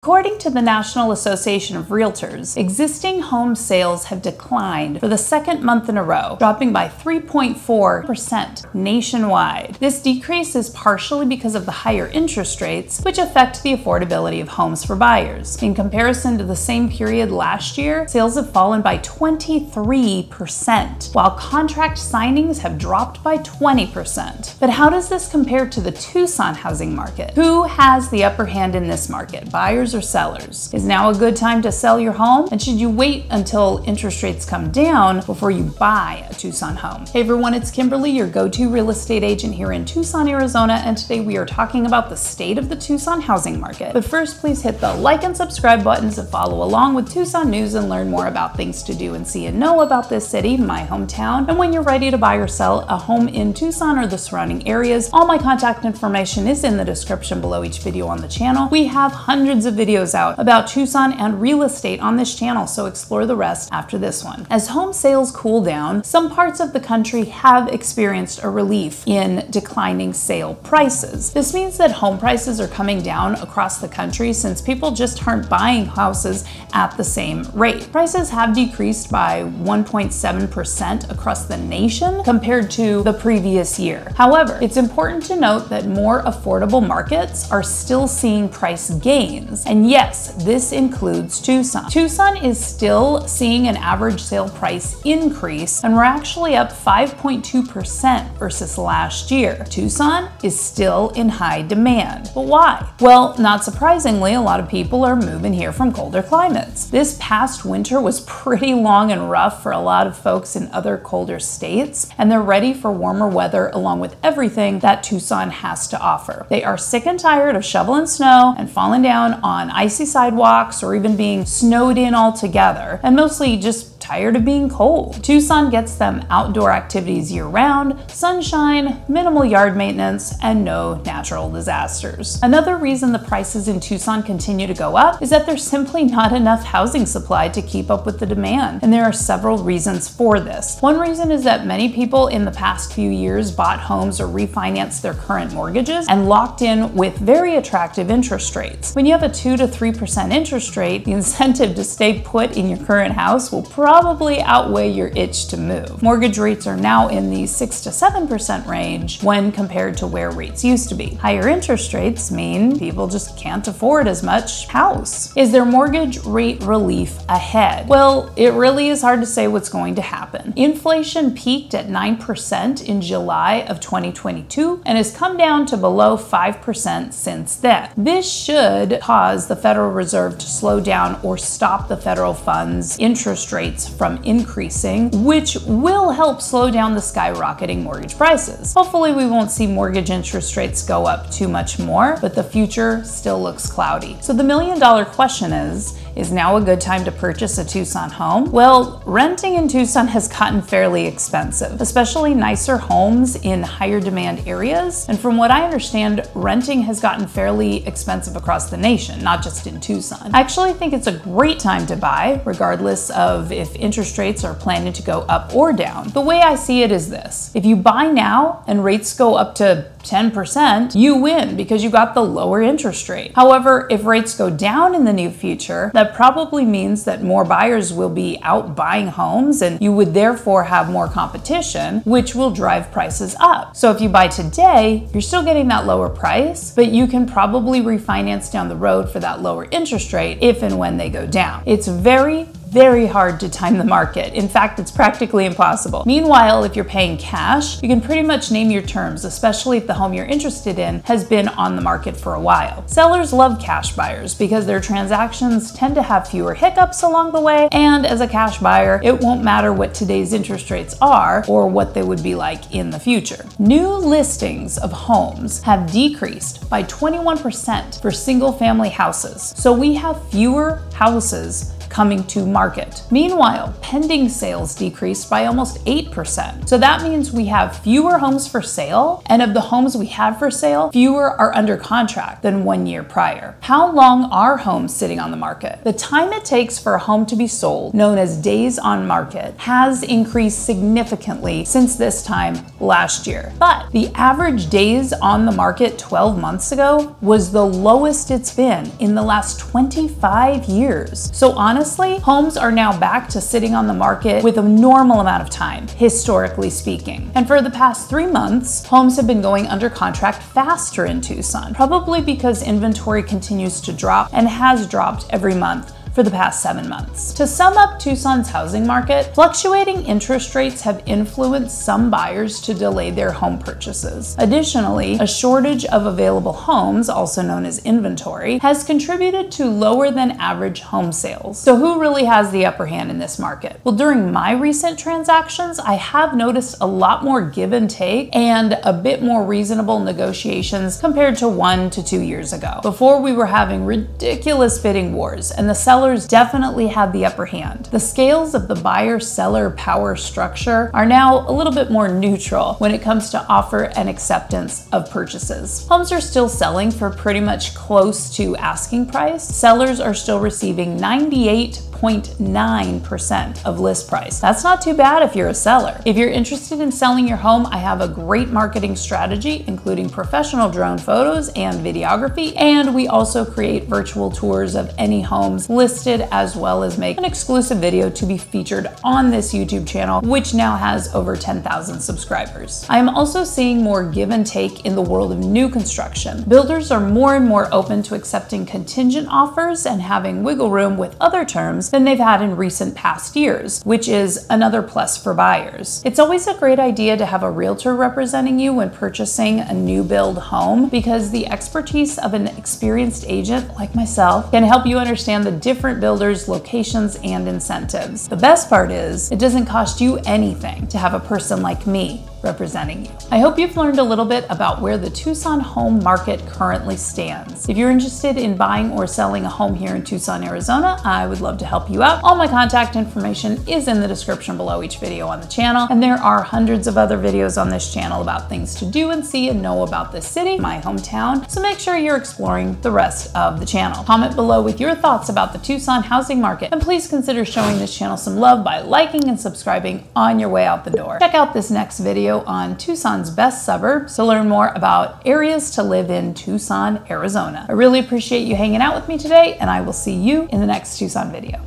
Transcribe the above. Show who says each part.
Speaker 1: According to the National Association of Realtors, existing home sales have declined for the second month in a row, dropping by 3.4% nationwide. This decrease is partially because of the higher interest rates, which affect the affordability of homes for buyers. In comparison to the same period last year, sales have fallen by 23%, while contract signings have dropped by 20%. But how does this compare to the Tucson housing market? Who has the upper hand in this market, buyers or sellers? Is now a good time to sell your home? And should you wait until interest rates come down before you buy a Tucson home? Hey everyone, it's Kimberly, your go-to real estate agent here in Tucson, Arizona, and today we are talking about the state of the Tucson housing market. But first, please hit the like and subscribe buttons to follow along with Tucson news and learn more about things to do and see and know about this city, my hometown. And when you're ready to buy or sell a home in Tucson or the surrounding areas, all my contact information is in the description below each video on the channel. We have hundreds of videos out about Tucson and real estate on this channel, so explore the rest after this one. As home sales cool down, some parts of the country have experienced a relief in declining sale prices. This means that home prices are coming down across the country since people just aren't buying houses at the same rate. Prices have decreased by 1.7% across the nation compared to the previous year. However, it's important to note that more affordable markets are still seeing price gains. And yes, this includes Tucson. Tucson is still seeing an average sale price increase, and we're actually up 5.2% versus last year. Tucson is still in high demand. But why? Well, not surprisingly, a lot of people are moving here from colder climates. This past winter was pretty long and rough for a lot of folks in other colder states, and they're ready for warmer weather along with everything that Tucson has to offer. They are sick and tired of shoveling snow and falling down on icy sidewalks or even being snowed in altogether, and mostly just tired of being cold. Tucson gets them outdoor activities year-round, sunshine, minimal yard maintenance, and no natural disasters. Another reason the prices in Tucson continue to go up is that there's simply not enough housing supply to keep up with the demand, and there are several reasons for this. One reason is that many people in the past few years bought homes or refinanced their current mortgages and locked in with very attractive interest rates. When you have a 2 to 3% interest rate, the incentive to stay put in your current house will probably outweigh your itch to move. Mortgage rates are now in the 6 to 7% range when compared to where rates used to be. Higher interest rates mean people just can't afford as much house. Is there mortgage rate relief ahead? Well, it really is hard to say what's going to happen. Inflation peaked at 9% in July of 2022 and has come down to below 5% since then. This should cause the Federal Reserve to slow down or stop the federal funds interest rates from increasing, which will help slow down the skyrocketing mortgage prices. Hopefully we won't see mortgage interest rates go up too much more, but the future still looks cloudy. So the million-dollar question is now a good time to purchase a Tucson home? Well, renting in Tucson has gotten fairly expensive, especially nicer homes in higher demand areas. And from what I understand, renting has gotten fairly expensive across the nation, not just in Tucson. I actually think it's a great time to buy, regardless of if interest rates are planning to go up or down. The way I see it is this: if you buy now and rates go up to 10%, you win because you got the lower interest rate. However, if rates go down in the near future, that probably means that more buyers will be out buying homes, and you would therefore have more competition, which will drive prices up. So if you buy today, you're still getting that lower price, but you can probably refinance down the road for that lower interest rate if and when they go down. It's very hard to time the market. In fact, it's practically impossible. Meanwhile, if you're paying cash, you can pretty much name your terms, especially if the home you're interested in has been on the market for a while. Sellers love cash buyers because their transactions tend to have fewer hiccups along the way, and as a cash buyer, it won't matter what today's interest rates are or what they would be like in the future. New listings of homes have decreased by 21% for single-family houses. So we have fewer houses coming to market. Meanwhile, pending sales decreased by almost 8%. So that means we have fewer homes for sale, and of the homes we have for sale, fewer are under contract than 1 year prior. How long are homes sitting on the market? The time it takes for a home to be sold, known as days on market, has increased significantly since this time last year. But the average days on the market 12 months ago was the lowest it's been in the last 25 years. So honestly, homes are now back to sitting on the market with a normal amount of time, historically speaking. And for the past 3 months, homes have been going under contract faster in Tucson, probably because inventory continues to drop and has dropped every month for the past 7 months. To sum up Tucson's housing market, fluctuating interest rates have influenced some buyers to delay their home purchases. Additionally, a shortage of available homes, also known as inventory, has contributed to lower than average home sales. So who really has the upper hand in this market? Well, during my recent transactions, I have noticed a lot more give and take and a bit more reasonable negotiations compared to 1 to 2 years ago. Before, we were having ridiculous bidding wars, and the sellers definitely had the upper hand. The scales of the buyer-seller power structure are now a little bit more neutral when it comes to offer and acceptance of purchases. Homes are still selling for pretty much close to asking price. Sellers are still receiving 98.9% of list price. That's not too bad if you're a seller. If you're interested in selling your home, I have a great marketing strategy, including professional drone photos and videography, and we also create virtual tours of any homes listed, as well as make an exclusive video to be featured on this YouTube channel, which now has over 10,000 subscribers. I am also seeing more give and take in the world of new construction. Builders are more and more open to accepting contingent offers and having wiggle room with other terms than they've had in recent past years, which is another plus for buyers. It's always a great idea to have a realtor representing you when purchasing a new build home, because the expertise of an experienced agent like myself can help you understand the different builders, locations, and incentives. The best part is, it doesn't cost you anything to have a person like me representing you. I hope you've learned a little bit about where the Tucson home market currently stands. If you're interested in buying or selling a home here in Tucson, Arizona, I would love to help you out. All my contact information is in the description below each video on the channel, and there are hundreds of other videos on this channel about things to do and see and know about this city, my hometown, so make sure you're exploring the rest of the channel. Comment below with your thoughts about the Tucson housing market, and please consider showing this channel some love by liking and subscribing on your way out the door. Check out this next video on Tucson's best suburbs to learn more about areas to live in Tucson, Arizona. I really appreciate you hanging out with me today, and I will see you in the next Tucson video.